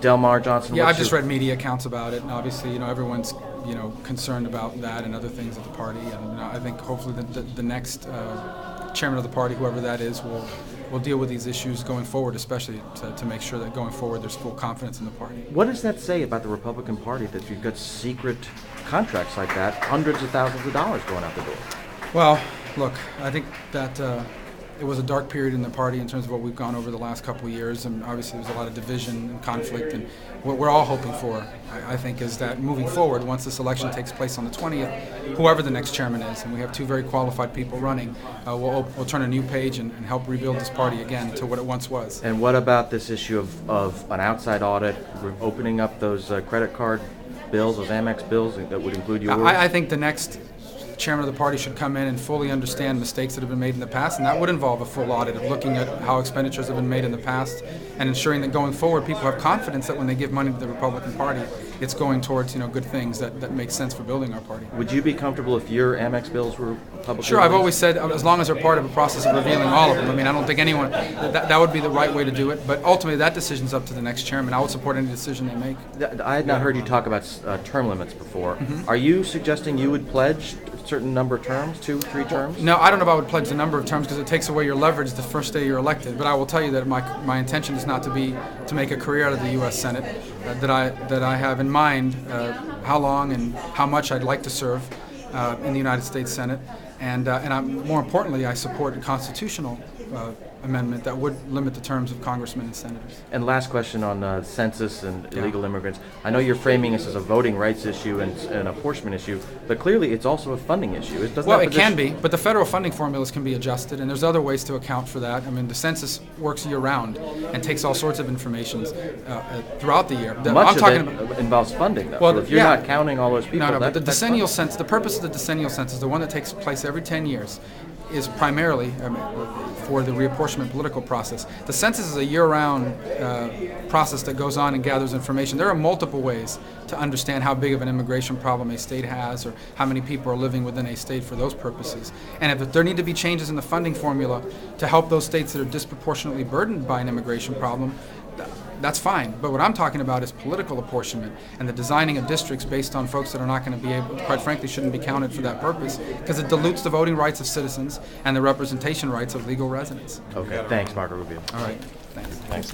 Delmar Johnson. Yeah, I've just read media accounts about it, and obviously, everyone's, concerned about that and other things at the party. And I think hopefully the next chairman of the party, whoever that is, will deal with these issues going forward, especially to make sure that going forward there's full confidence in the party. What does that say about the Republican Party that you've got secret contracts like that, hundreds of thousands of dollars going out the door? Well, look, I think that it was a dark period in the party in terms of what we've gone over the last couple of years, and obviously there's a lot of division and conflict. And what we're all hoping for, I think, is that moving forward, once this election takes place on the 20th, whoever the next chairman is, and we have two very qualified people running, we'll turn a new page and help rebuild this party again to what it once was. And what about this issue of an outside audit, opening up those credit card bills, those Amex bills that would include yours? I think the next chairman of the party should come in and fully understand mistakes that have been made in the past, and that would involve a full audit of looking at how expenditures have been made in the past and ensuring that going forward people have confidence that when they give money to the Republican Party, it's going towards good things that make sense for building our party. Would you be comfortable if your Amex bills were publicly Sure, released? I've always said as long as they're part of a process of revealing all of them. I mean, I don't think anyone, that would be the right way to do it, but ultimately that decision's up to the next chairman. I would support any decision they make. I had not heard you talk about term limits before. Mm-hmm. Are you suggesting you would pledge a certain number of terms, 2, 3 terms? No, I don't know if I would pledge the number of terms because it takes away your leverage the first day you're elected. But I will tell you that my intention is not to make a career out of the U.S. Senate. That I have in mind how long and how much I'd like to serve in the United States Senate, and more importantly, I support a constitutional amendment that would limit the terms of congressmen and senators. And last question on census and illegal immigrants. I know you're framing this as a voting rights issue and an apportionment issue, but clearly it's also a funding issue. It can be, but the federal funding formulas can be adjusted, and there's other ways to account for that. I mean, the census works year-round and takes all sorts of information throughout the year. Much of it involves funding, though. Well, so if you're not counting all those people, but the decennial census, the purpose of the decennial census, the one that takes place every 10 years, is primarily for the reapportionment political process. The census is a year-round process that goes on and gathers information. There are multiple ways to understand how big of an immigration problem a state has or how many people are living within a state for those purposes. And if there need to be changes in the funding formula to help those states that are disproportionately burdened by an immigration problem, that's fine. But what I'm talking about is political apportionment and the designing of districts based on folks that are not going to be able, quite frankly, shouldn't be counted for that purpose because it dilutes the voting rights of citizens and the representation rights of legal residents. Okay, thanks, Marco Rubio. All right, thanks.